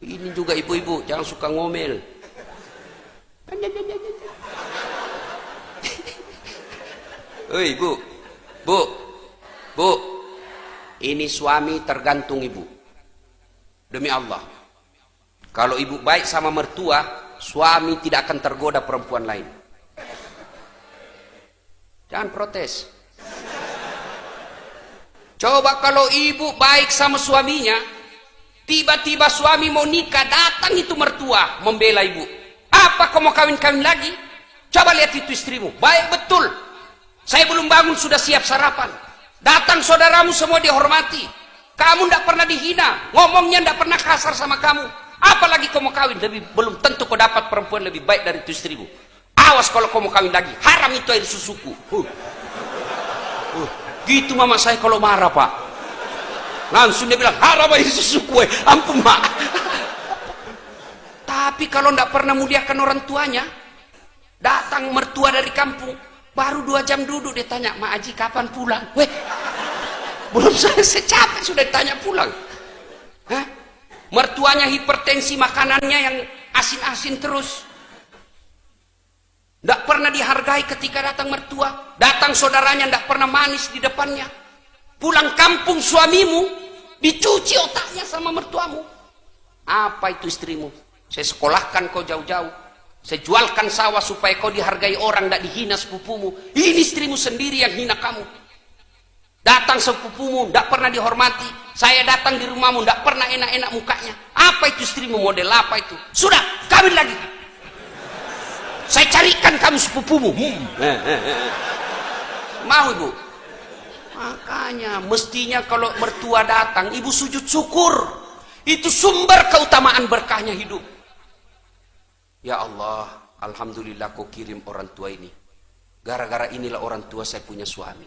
Ini juga ibu-ibu, jangan suka ngomel. Hei bu, bu, bu, ini suami tergantung ibu. Demi Allah, kalau ibu baik sama mertua, suami tidak akan tergoda perempuan lain. Jangan protes. Coba kalau ibu baik sama suaminya, tiba-tiba suami mau nikah, datang itu mertua membela ibu. Apa kau mau kawin-kawin lagi? Coba lihat itu istrimu, baik betul. Saya belum bangun sudah siap sarapan. Datang saudaramu semua dihormati. Kamu tidak pernah dihina, ngomongnya tidak pernah kasar sama kamu. Apalagi kau mau kawin, belum tentu kau dapat perempuan lebih baik dari itu istrimu. Awas kalau kau mau kawin lagi, haram itu air susuku. Gitu mama saya kalau marah pak. Langsung dia bilang, haram air susuku. Ampun mak. Tapi kalau tidak pernah muliakan orang tuanya, datang mertua dari kampung, baru 2 jam duduk dia tanya, Mak Haji kapan pulang? Weh, belum selesai capek sudah ditanya pulang. Hah? Mertuanya hipertensi, makanannya yang asin-asin terus. Tidak pernah dihargai ketika datang mertua. Datang saudaranya tidak pernah manis di depannya. Pulang kampung suamimu dicuci otaknya sama mertuamu. Apa itu istrimu? Saya sekolahkan kau jauh-jauh. Saya jualkan sawah supaya kau dihargai orang, tidak dihina sepupumu. Ini istrimu sendiri yang hina kamu. Datang sepupumu, tidak pernah dihormati. Saya datang di rumahmu, tidak pernah enak-enak mukanya. Apa itu istrimu? Model apa itu? Sudah, kawin lagi. Saya carikan kamu sepupumu. Mau ibu? Makanya mestinya kalau mertua datang, ibu sujud syukur. Itu sumber keutamaan berkahnya hidup. Ya Allah, alhamdulillah kau kirim orang tua ini. Gara-gara inilah orang tua saya punya suami.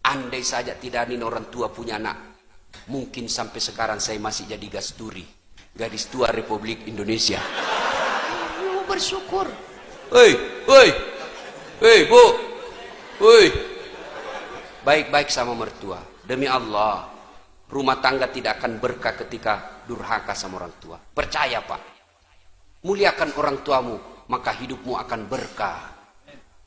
Andai saja tidak ada orang tua punya anak, mungkin sampai sekarang saya masih jadi Gasturi, gadis tua Republik Indonesia. Bersyukur. Hei, hei, hei bu, hei. Baik-baik sama mertua. Demi Allah, rumah tangga tidak akan berkah ketika durhaka sama orang tua. Percaya pak. Muliakan orang tuamu, maka hidupmu akan berkah.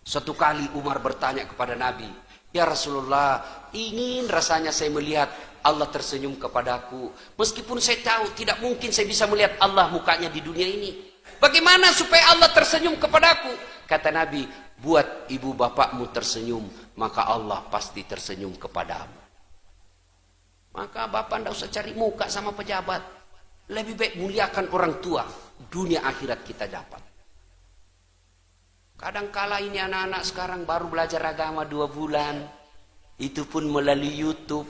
Suatu kali Umar bertanya kepada Nabi, ya Rasulullah, ingin rasanya saya melihat Allah tersenyum kepadaku. Meskipun saya tahu tidak mungkin saya bisa melihat Allah mukanya di dunia ini. Bagaimana supaya Allah tersenyum kepadaku? Kata Nabi, buat ibu bapakmu tersenyum, maka Allah pasti tersenyum kepadamu. Maka bapak tidak usah cari muka sama pejabat. Lebih baik muliakan orang tua. Dunia akhirat kita dapat. Kadangkala ini anak-anak sekarang baru belajar agama 2 bulan. Itu pun melalui YouTube.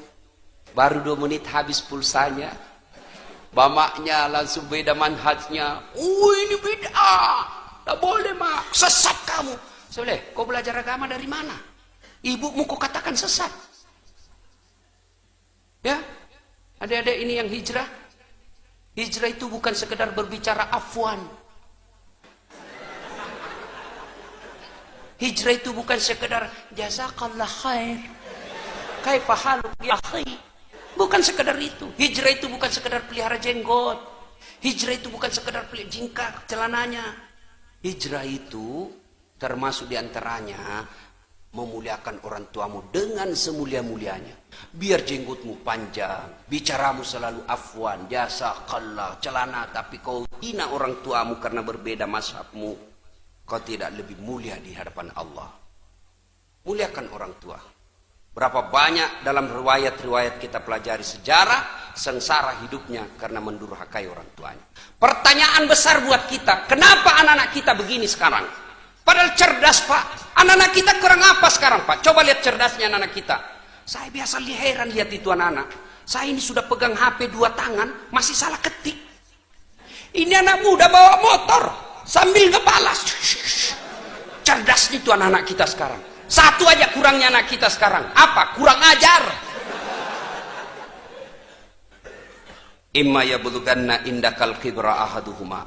Baru 2 menit habis pulsanya. Bamaknya langsung beda manhajnya. Ini beda. Tak boleh mak. Sesat kamu. Saya bilang, kau belajar agama dari mana? Ibumu kau katakan sesat. Ya, adik-adik ini yang hijrah. Hijrah itu bukan sekedar berbicara afwan. Hijrah itu bukan sekedar jazakallah khair. Kaifa haluk ya akhi. Bukan sekedar itu. Hijrah itu bukan sekedar pelihara jenggot. Hijrah itu bukan sekedar pelihara jingkrak celananya. Hijrah itu termasuk diantaranya memuliakan orang tuamu dengan semulia-mulianya. Biar jenggotmu panjang, bicaramu selalu afwan, jazakallah, celana, tapi kau hina orang tuamu karena berbeda mazhabmu, kau tidak lebih mulia di hadapan Allah. Muliakan orang tua. Berapa banyak dalam riwayat-riwayat kita pelajari sejarah sengsara hidupnya karena mendurhakai orang tuanya. Pertanyaan besar buat kita, kenapa anak-anak kita begini sekarang? Padahal cerdas pak. Anak-anak kita kurang apa sekarang pak? Coba lihat cerdasnya anak-anak kita. Saya biasa heran lihat itu anak-anak. Saya ini sudah pegang HP 2 tangan, masih salah ketik. Ini anak muda bawa motor sambil ngebalas. Cerdas itu anak-anak kita sekarang. Satu aja kurangnya anak kita sekarang. Apa? Kurang ajar. Imma yablughanna indakal kibra ahaduhuma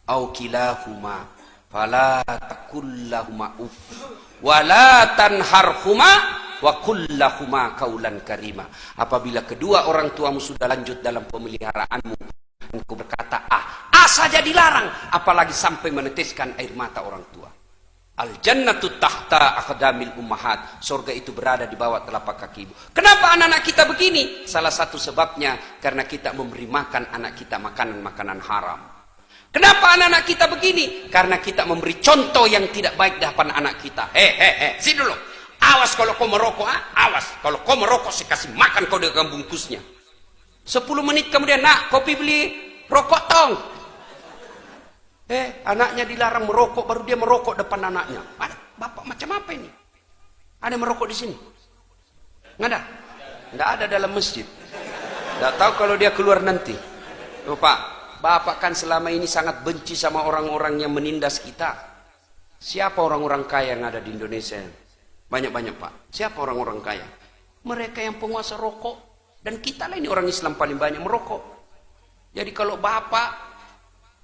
au kilahuma fala taqul lahumā uff wa la tanharhumā wa qul lahumā qawlan karīmā. Apabila kedua orang tuamu sudah lanjut dalam pemeliharaanmu, engkau berkata ah, saja dilarang, apalagi sampai meneteskan air mata orang tua. Al-jannatu tahta aqdamil ummahat. Surga itu berada di bawah telapak kaki ibu. Kenapa anak-anak kita begini? Salah satu sebabnya karena kita memberi makan anak kita makanan-makanan haram. Kenapa anak-anak kita begini? Karena kita memberi contoh yang tidak baik di hadapan anak kita. Sini dulu. Awas kalau kau merokok, awas. Kalau kau merokok, saya kasih makan kau dengan bungkusnya. 10 menit kemudian, nak, kopi beli rokok tong. Anaknya dilarang merokok, baru dia merokok depan anaknya. Bapak macam apa ini? Ada merokok di sini? Nggak ada? Nggak ada dalam masjid. Nggak tahu kalau dia keluar nanti. Oh, Pak, Bapak kan selama ini sangat benci sama orang-orang yang menindas kita. Siapa orang-orang kaya yang ada di Indonesia? Banyak-banyak, Pak. Siapa orang-orang kaya? Mereka yang penguasa rokok. Dan kita lah ini orang Islam paling banyak merokok. Jadi kalau Bapak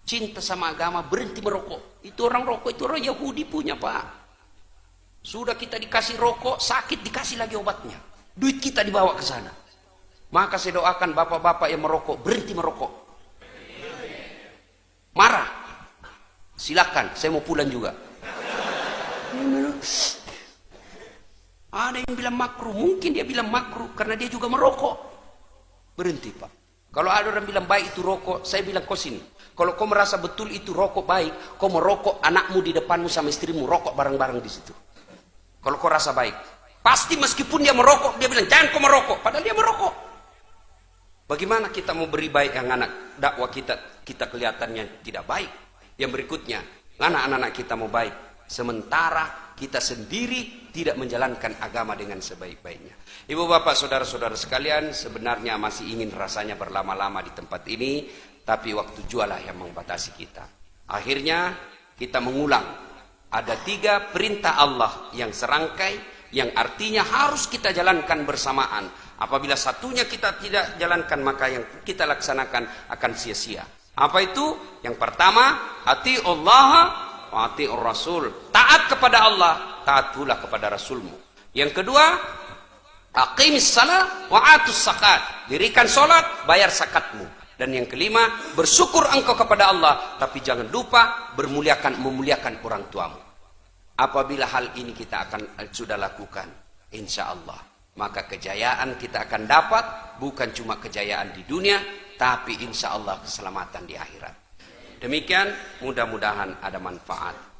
cinta sama agama, berhenti merokok. Itu orang rokok, itu orang Yahudi punya, Pak. Sudah kita dikasih rokok, sakit dikasih lagi obatnya. Duit kita dibawa ke sana. Maka saya doakan bapak-bapak yang merokok, berhenti merokok. Marah. Silakan, saya mau pulang juga. Ada yang bilang makruh, mungkin dia bilang makruh karena dia juga merokok. Berhenti, Pak. Kalau ada orang bilang baik itu rokok, saya bilang kau sini. Kalau kau merasa betul itu rokok baik, kau merokok anakmu di depanmu sama istrimu, rokok bareng-bareng di situ. Kalau kau rasa baik. Pasti meskipun dia merokok, dia bilang jangan kau merokok. Padahal dia merokok. Bagaimana kita mau beri baik yang anak dakwah kita kelihatannya tidak baik. Yang berikutnya, anak-anak kita mau baik. Sementara kita sendiri tidak menjalankan agama dengan sebaik-baiknya. Ibu bapak saudara-saudara sekalian, sebenarnya masih ingin rasanya berlama-lama di tempat ini, tapi waktu jualah yang membatasi kita. Akhirnya kita mengulang. Ada 3 perintah Allah yang serangkai, yang artinya harus kita jalankan bersamaan. Apabila satunya kita tidak jalankan, maka yang kita laksanakan akan sia-sia. Apa itu? Yang pertama, ati'ullah wa ati'ur rasul. Taat kepada Allah, taat pula kepada Rasulmu. Yang kedua, aqimis salat wa atus zakat. Dirikan solat, bayar zakatmu. Dan yang kelima, bersyukur engkau kepada Allah, tapi jangan lupa memuliakan orang tuamu. Apabila hal ini kita akan sudah lakukan, insya Allah, maka kejayaan kita akan dapat, bukan cuma kejayaan di dunia, tapi insya Allah keselamatan di akhirat. Demikian, mudah-mudahan ada manfaat.